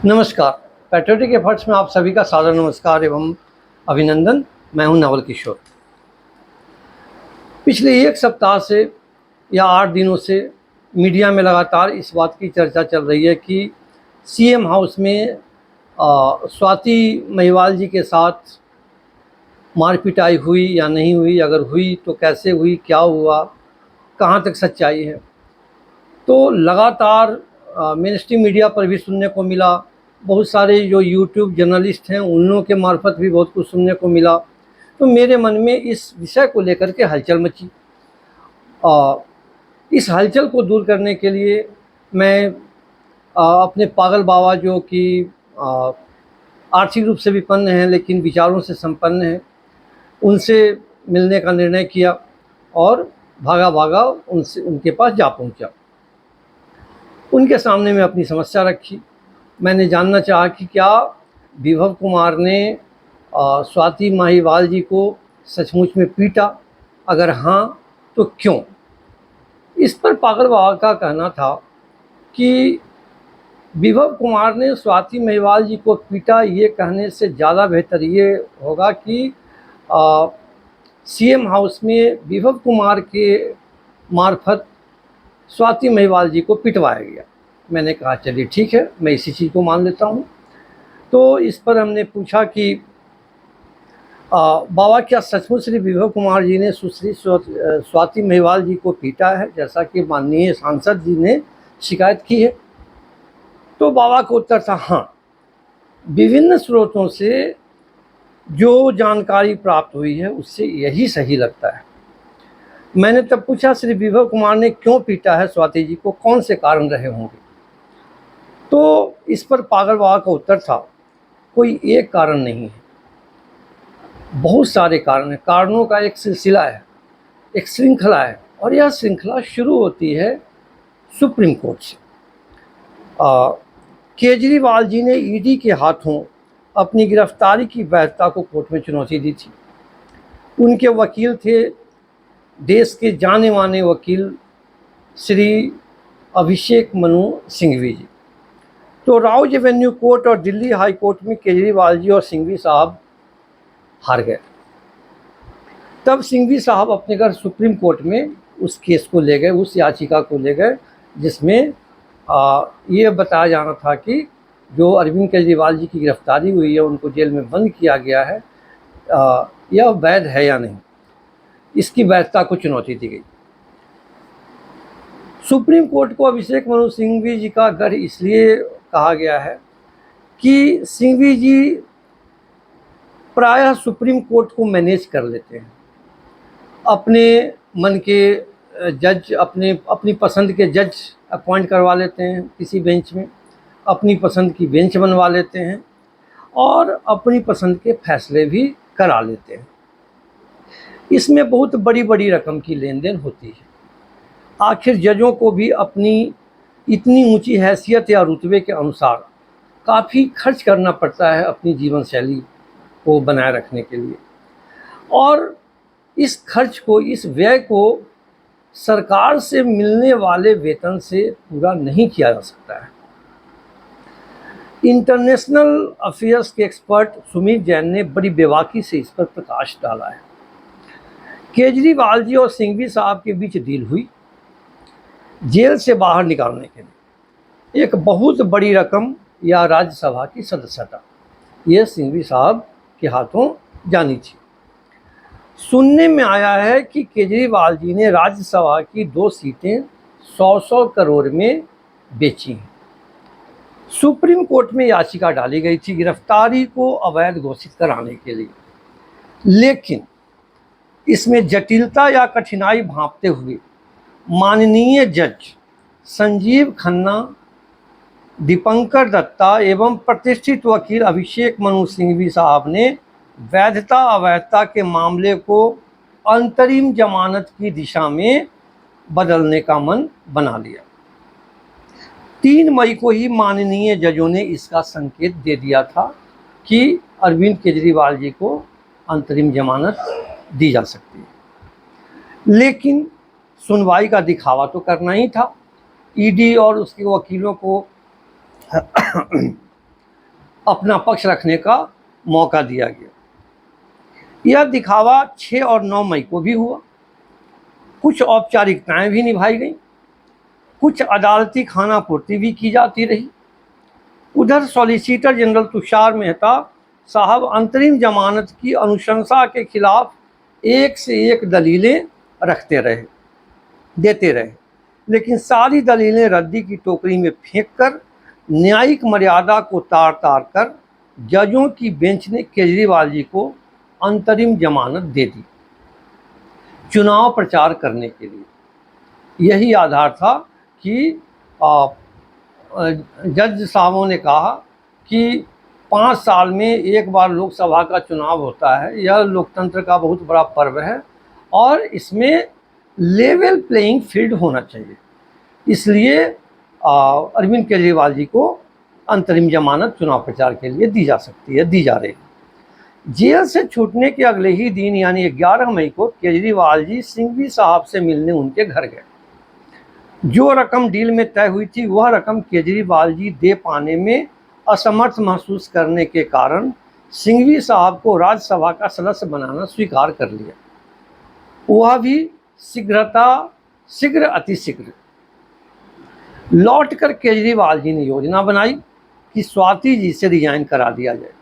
नमस्कार। Patriotic efforts में आप सभी का सादर नमस्कार एवं अभिनंदन। मैं हूं नवल किशोर। पिछले एक सप्ताह से या 8 दिनों से मीडिया में लगातार इस बात की चर्चा चल रही है कि सीएम हाउस में स्वाति महिवाल जी के साथ मारपिटाई हुई या नहीं हुई, अगर हुई तो कैसे हुई, क्या हुआ, कहाँ तक सच्चाई है। तो लगातार मेन स्ट्रीम मीडिया पर भी सुनने को मिला, बहुत सारे जो यूट्यूब जर्नलिस्ट हैं उन लोगों के मार्फत भी बहुत कुछ सुनने को मिला। तो मेरे मन में इस विषय को लेकर के हलचल मची। इस हलचल को दूर करने के लिए मैं अपने पागल बाबा, जो कि आर्थिक रूप से विपन्न हैं लेकिन विचारों से संपन्न हैं, उनसे मिलने का निर्णय किया और भागा भागा उनके पास जा पहुंचा। उनके सामने मैं अपनी समस्या रखी। मैंने जानना चाहा कि क्या विभव कुमार ने स्वाति महिवाल जी को सचमुच में पीटा, अगर हाँ तो क्यों। इस पर पागल बाबा का कहना था कि विभव कुमार ने स्वाति महिवाल जी को पीटा, ये कहने से ज़्यादा बेहतर ये होगा कि सीएम हाउस में विभव कुमार के मार्फत स्वाति महिवाल जी को पिटवाया गया। मैंने कहा चलिए ठीक है, मैं इसी चीज़ को मान लेता हूँ। तो इस पर हमने पूछा कि बाबा, क्या सचमुच श्री विभव कुमार जी ने सुश्री स्वाति महिवाल जी को पीटा है, जैसा कि माननीय सांसद जी ने शिकायत की है। तो बाबा का उत्तर था हाँ, विभिन्न स्रोतों से जो जानकारी प्राप्त हुई है उससे यही सही लगता है। मैंने तब पूछा श्री विभव कुमार ने क्यों पीटा है स्वाति जी को, कौन से कारण रहे होंगे। तो इस पर पागल बाबा का उत्तर था कोई एक कारण नहीं है, बहुत सारे कारण हैं। कारणों का एक सिलसिला है, एक श्रृंखला है, और यह श्रृंखला शुरू होती है सुप्रीम कोर्ट से। केजरीवाल जी ने ईडी के हाथों अपनी गिरफ्तारी की वैधता को कोर्ट में चुनौती दी थी। उनके वकील थे देश के जाने माने वकील श्री अभिषेक मनु सिंघवी जी। तो राउज एवेन्यू कोर्ट और दिल्ली हाई कोर्ट में केजरीवाल जी और सिंघवी साहब हार गए। तब सिंघवी साहब अपने घर सुप्रीम कोर्ट में उस केस को ले गए, उस याचिका को ले गए जिसमें ये बताया जाना था कि जो अरविंद केजरीवाल जी की गिरफ्तारी हुई है, उनको जेल में बंद किया गया है, यह वैध है या नहीं, इसकी वैधता को चुनौती दी गई। सुप्रीम कोर्ट को अभिषेक मनु सिंघवी जी का गढ़ इसलिए कहा गया है कि सिंघवी जी प्रायः सुप्रीम कोर्ट को मैनेज कर लेते हैं। अपने मन के जज, अपनी पसंद के जज अपॉइंट करवा लेते हैं किसी बेंच में, अपनी पसंद की बेंच बनवा लेते हैं और अपनी पसंद के फैसले भी करा लेते हैं। इसमें बहुत बड़ी बड़ी रकम की लेन देन होती है। आखिर जजों को भी अपनी इतनी ऊंची हैसियत या रुतबे के अनुसार काफ़ी खर्च करना पड़ता है अपनी जीवन शैली को बनाए रखने के लिए, और इस खर्च को, इस व्यय को सरकार से मिलने वाले वेतन से पूरा नहीं किया जा सकता है। इंटरनेशनल अफेयर्स के एक्सपर्ट सुमित जैन ने बड़ी बेबाकी से इस पर प्रकाश डाला है। केजरीवाल जी और सिंघवी साहब के बीच डील हुई जेल से बाहर निकालने के लिए। एक बहुत बड़ी रकम या राज्यसभा की सदस्यता, यह सिंघवी साहब के हाथों जानी थी। सुनने में आया है कि केजरीवाल जी ने राज्यसभा की 2 सीटें 100-100 करोड़ में बेची हैं। सुप्रीम कोर्ट में याचिका डाली गई थी गिरफ्तारी को अवैध घोषित कराने के लिए, लेकिन इसमें जटिलता या कठिनाई भांपते हुए माननीय जज संजीव खन्ना, दीपंकर दत्ता एवं प्रतिष्ठित वकील अभिषेक मनु सिंघवी साहब ने वैधता अवैधता के मामले को अंतरिम जमानत की दिशा में बदलने का मन बना लिया। 3 मई को ही माननीय जजों ने इसका संकेत दे दिया था कि अरविंद केजरीवाल जी को अंतरिम जमानत दी जा सकती है, लेकिन सुनवाई का दिखावा तो करना ही था। ईडी और उसके वकीलों को अपना पक्ष रखने का मौका दिया गया। यह दिखावा 6 और 9 मई को भी हुआ। कुछ औपचारिकताएं भी निभाई गईं, कुछ अदालती खानापूर्ति भी की जाती रही। उधर सॉलिसिटर जनरल तुषार मेहता साहब अंतरिम जमानत की अनुशंसा के खिलाफ एक से एक दलीलें रखते रहे, देते रहे, लेकिन सारी दलीलें रद्दी की टोकरी में फेंककर न्यायिक मर्यादा को तार तार कर जजों की बेंच ने केजरीवाल जी को अंतरिम जमानत दे दी चुनाव प्रचार करने के लिए। यही आधार था कि जज साहबों ने कहा कि 5 साल में एक बार लोकसभा का चुनाव होता है, यह लोकतंत्र का बहुत बड़ा पर्व है और इसमें लेवल प्लेइंग फील्ड होना चाहिए। इसलिए अरविंद केजरीवाल जी को अंतरिम जमानत चुनाव प्रचार के लिए दी जा सकती है, दी जा रही है। जेल से छूटने के अगले ही दिन यानी 11 मई को केजरीवाल जी सिंघवी साहब से मिलने उनके घर गए। जो रकम डील में तय हुई थी वह रकम केजरीवाल जी दे पाने में असमर्थ महसूस करने के कारण सिंघवी साहब को राज्यसभा का सदस्य बनाना स्वीकार कर लिया, वह भी शीघ्र अतिशीघ्र। लौटकर केजरीवाल जी ने योजना बनाई कि स्वाति जी से रिजाइन करा दिया जाए।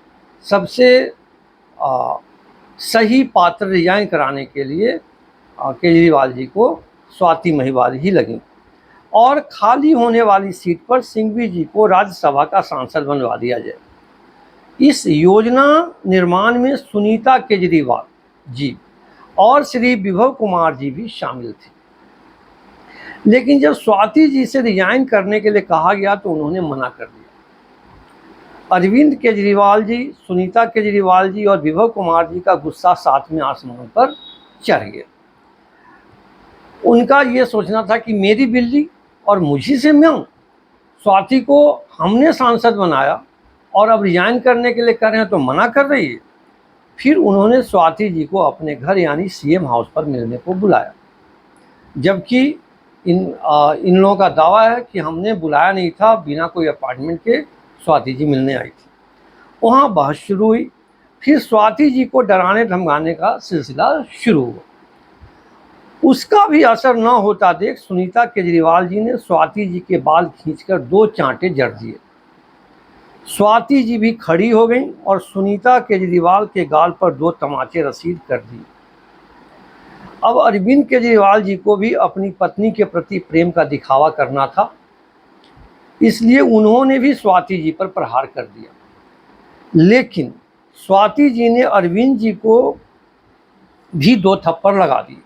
सबसे सही पात्र रिजाइन कराने के लिए केजरीवाल जी को स्वाति महिवाल ही लगी और खाली होने वाली सीट पर सिंघवी जी को राज्यसभा का सांसद बनवा दिया जाए। इस योजना निर्माण में सुनीता केजरीवाल जी और श्री विभव कुमार जी भी शामिल थे, लेकिन जब स्वाति जी से रिजाइन करने के लिए कहा गया तो उन्होंने मना कर दिया। अरविंद केजरीवाल जी, सुनीता केजरीवाल जी और विभव कुमार जी का गुस्सा 7वें आसमान पर चढ़ गया। उनका ये सोचना था कि मेरी बिल्ली और मुझी से मैं स्वाति को हमने सांसद बनाया और अब रिजाइन करने के लिए कह रहे हैं तो मना कर रही है। फिर उन्होंने स्वाति जी को अपने घर यानी सीएम हाउस पर मिलने को बुलाया, जबकि इन लोगों का दावा है कि हमने बुलाया नहीं था, बिना कोई अपॉइंटमेंट के स्वाति जी मिलने आई थी। वहाँ बहस शुरू हुई। फिर स्वाति जी को डराने धमकाने का सिलसिला शुरू हुआ। उसका भी असर न होता देख सुनीता केजरीवाल जी ने स्वाति जी के बाल खींचकर 2 चांटे जड़ दिए। स्वाति जी भी खड़ी हो गई और सुनीता केजरीवाल के गाल पर 2 तमाचे रसीद कर दिए। अब अरविंद केजरीवाल जी को भी अपनी पत्नी के प्रति प्रेम का दिखावा करना था, इसलिए उन्होंने भी स्वाति जी पर प्रहार कर दिया। लेकिन स्वाति जी ने अरविंद जी को भी 2 थप्पड़ लगा दिए।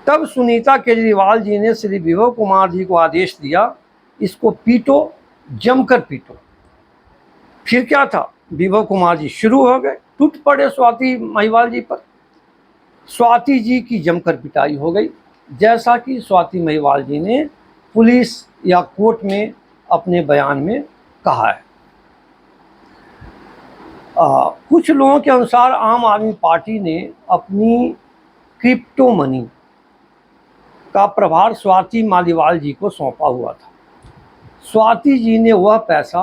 तब सुनीता केजरीवाल जी ने श्री विभव कुमार जी को आदेश दिया, इसको पीटो, जमकर पीटो। फिर क्या था, विभव कुमार जी शुरू हो गए, टूट पड़े स्वाति महिवाल जी पर। स्वाति जी की जमकर पिटाई हो गई, जैसा कि स्वाति महिवाल जी ने पुलिस या कोर्ट में अपने बयान में कहा है। कुछ लोगों के अनुसार आम आदमी पार्टी ने अपनी क्रिप्टो मनी का प्रभार स्वाति मालीवाल जी को सौंपा हुआ था। स्वाति जी ने वह पैसा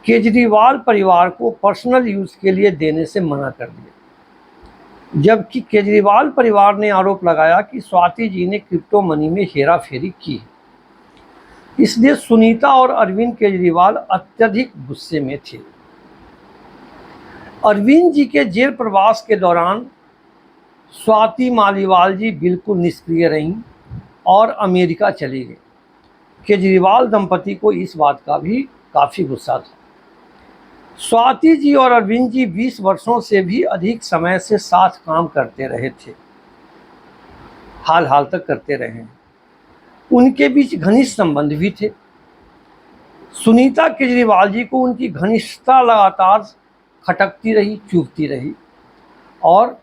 केजरीवाल परिवार को पर्सनल यूज के लिए देने से मना कर दिया, जबकि केजरीवाल परिवार ने आरोप लगाया कि स्वाति जी ने क्रिप्टो मनी में हेरा फेरी की। इसलिए सुनीता और अरविंद केजरीवाल अत्यधिक गुस्से में थे। अरविंद जी के जेल प्रवास के दौरान स्वाति मालीवाल जी बिल्कुल निष्क्रिय रहीं और अमेरिका चली गई। केजरीवाल दंपति को इस बात का भी काफ़ी गुस्सा था। स्वाति जी और अरविंद जी 20 वर्षों से भी अधिक समय से साथ काम करते रहे थे, हाल तक करते रहे हैं। उनके बीच घनिष्ठ संबंध भी थे। सुनीता केजरीवाल जी को उनकी घनिष्ठता लगातार खटकती रही, चुभती रही और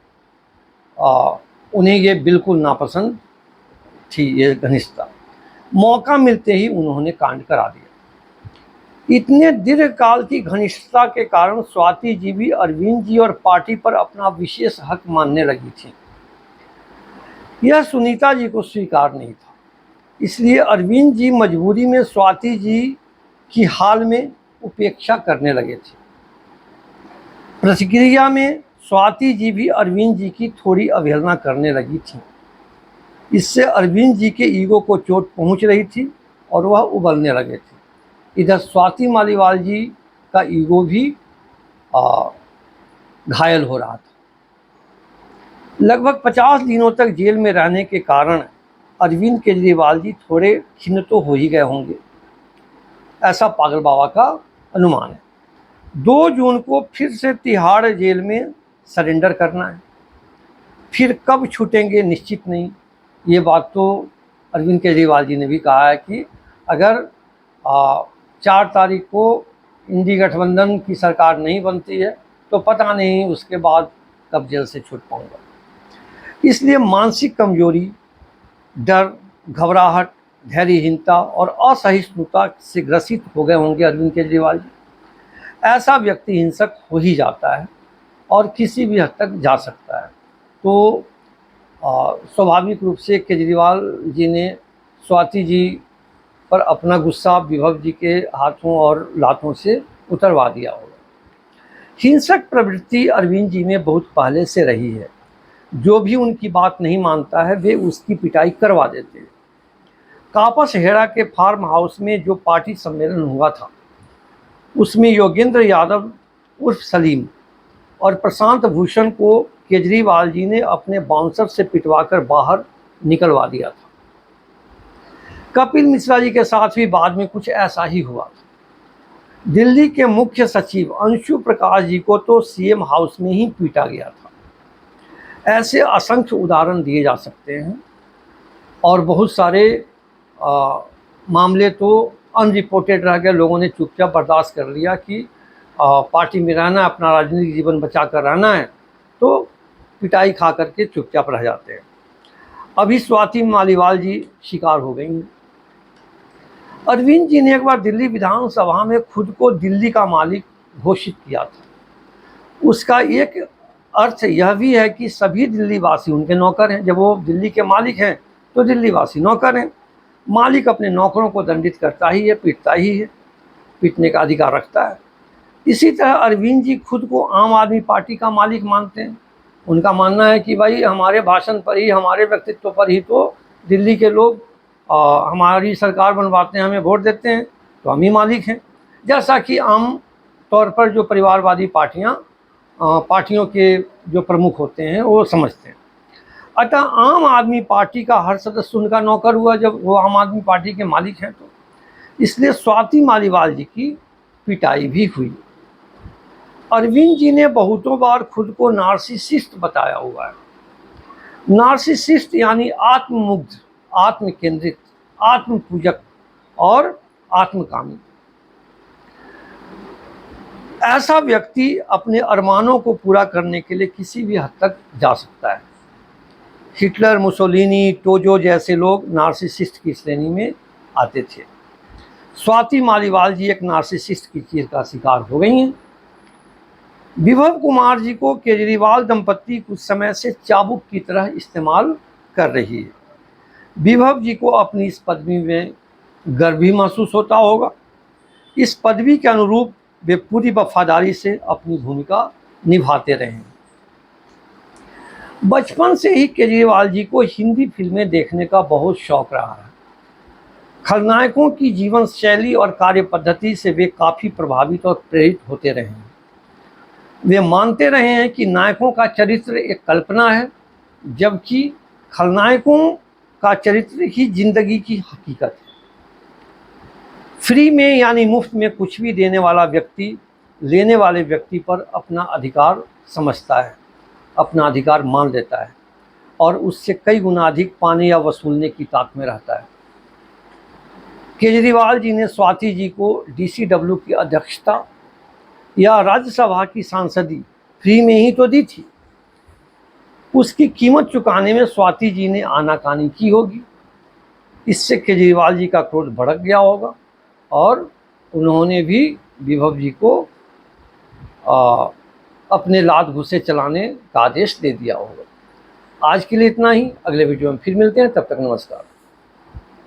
उन्हें ये बिल्कुल नापसंद थी ये घनिष्ठता। मौका मिलते ही उन्होंने कांड करा दिया। इतने दीर्घकाल की घनिष्ठता के कारण स्वाति जी भी अरविंद जी और पार्टी पर अपना विशेष हक मानने लगी थी। यह सुनीता जी को स्वीकार नहीं था, इसलिए अरविंद जी मजबूरी में स्वाति जी की हाल में उपेक्षा करने लगे थे। प्रतिक्रिया में स्वाति जी भी अरविंद जी की थोड़ी अवहेलना करने लगी थी। इससे अरविंद जी के ईगो को चोट पहुंच रही थी और वह उबलने लगे थे। इधर स्वाति मालीवाल जी का ईगो भी घायल हो रहा था। लगभग 50 दिनों तक जेल में रहने के कारण अरविंद केजरीवाल जी थोड़े खिन्न तो हो ही गए होंगे, ऐसा पागल बाबा का अनुमान है। 2 जून को फिर से तिहाड़ जेल में सरेंडर करना है। फिर कब छूटेंगे निश्चित नहीं। ये बात तो अरविंद केजरीवाल जी ने भी कहा है कि अगर 4 तारीख को इंडी गठबंधन की सरकार नहीं बनती है तो पता नहीं उसके बाद कब जेल से छूट पाऊंगा। इसलिए मानसिक कमजोरी, डर, घबराहट, धैर्यहीनता और असहिष्णुता से ग्रसित हो गए होंगे अरविंद केजरीवाल जी। ऐसा व्यक्ति हिंसक हो ही जाता है और किसी भी हद तक जा सकता है। तो स्वाभाविक रूप से केजरीवाल जी ने स्वाति जी पर अपना गुस्सा विभव जी के हाथों और लातों से उतरवा दिया होगा। हिंसक प्रवृत्ति अरविंद जी में बहुत पहले से रही है। जो भी उनकी बात नहीं मानता है वे उसकी पिटाई करवा देते हैं। कापस हेड़ा के फार्म हाउस में जो पार्टी सम्मेलन हुआ था उसमें योगेंद्र यादव उर्फ सलीम और प्रशांत भूषण को केजरीवाल जी ने अपने बाउंसर से पिटवाकर बाहर निकलवा दिया था। कपिल मिश्रा जी के साथ भी बाद में कुछ ऐसा ही हुआ था। दिल्ली के मुख्य सचिव अंशु प्रकाश जी को तो सीएम हाउस में ही पीटा गया था। ऐसे असंख्य उदाहरण दिए जा सकते हैं और बहुत सारे मामले तो अनरिपोर्टेड रह गए। लोगों ने चुपचाप बर्दाश्त कर लिया कि पार्टी में रहना है, अपना राजनीतिक जीवन बचा कर रहना है, तो पिटाई खा करके चुपचाप रह जाते हैं। अभी स्वाति मालीवाल जी शिकार हो गई हैं। अरविंद जी ने एक बार दिल्ली विधानसभा में खुद को दिल्ली का मालिक घोषित किया था। उसका एक अर्थ यह भी है कि सभी दिल्ली वासी उनके नौकर हैं। जब वो दिल्ली के मालिक हैं तो दिल्ली वासी नौकर हैं। मालिक अपने नौकरों को दंडित करता ही है, पीटता ही है, पीटने का अधिकार रखता है। इसी तरह अरविंद जी खुद को आम आदमी पार्टी का मालिक मानते हैं। उनका मानना है कि भाई हमारे भाषण पर ही, हमारे व्यक्तित्व पर ही तो दिल्ली के लोग हमारी सरकार बनवाते हैं, हमें वोट देते हैं, तो हम ही मालिक हैं। जैसा कि आम तौर पर जो परिवारवादी पार्टियों के जो प्रमुख होते हैं वो समझते हैं। अतः आम आदमी पार्टी का हर सदस्य उनका नौकर हुआ जब वो आम आदमी पार्टी के मालिक हैं। तो इसलिए स्वाति मालीवाल जी की पिटाई भी हुई। अरविंद जी ने बहुतों बार खुद को नार्सिसिस्ट बताया हुआ है। नार्सिसिस्ट यानी आत्ममुग्ध, आत्मकेंद्रित, आत्मपूजक और आत्मकामी। ऐसा व्यक्ति अपने अरमानों को पूरा करने के लिए किसी भी हद तक जा सकता है। हिटलर, मुसोलिनी, टोजो जैसे लोग नार्सिसिस्ट की श्रेणी में आते थे। स्वाति मालीवाल जी एक नार्सिसिस्ट की चीज का शिकार हो गई हैं। विभव कुमार जी को केजरीवाल दंपत्ति कुछ समय से चाबुक की तरह इस्तेमाल कर रही है। विभव जी को अपनी इस पदवी में गर्व भी महसूस होता होगा। इस पदवी के अनुरूप वे पूरी वफादारी से अपनी भूमिका निभाते रहे हैं। बचपन से ही केजरीवाल जी को हिंदी फिल्में देखने का बहुत शौक रहा है। खलनायकों की जीवन शैली और कार्य पद्धति से वे काफ़ी प्रभावित और प्रेरित होते रहे हैं। वे मानते रहे हैं कि नायकों का चरित्र एक कल्पना है, जबकि खलनायकों का चरित्र ही जिंदगी की हकीकत है। फ्री में यानी मुफ्त में कुछ भी देने वाला व्यक्ति लेने वाले व्यक्ति पर अपना अधिकार समझता है, अपना अधिकार मान लेता है और उससे कई गुना अधिक पाने या वसूलने की ताक में रहता है। केजरीवाल जी ने स्वाति जी को डीसीडब्ल्यू की अध्यक्षता या राज्यसभा की सांसदी फ्री में ही तो दी थी। उसकी कीमत चुकाने में स्वाति जी ने आनाकानी की होगी। इससे केजरीवाल जी का क्रोध भड़क गया होगा और उन्होंने भी विभव जी को अपने लात घुसे चलाने का आदेश दे दिया होगा। आज के लिए इतना ही। अगले वीडियो में फिर मिलते हैं, तब तक नमस्कार।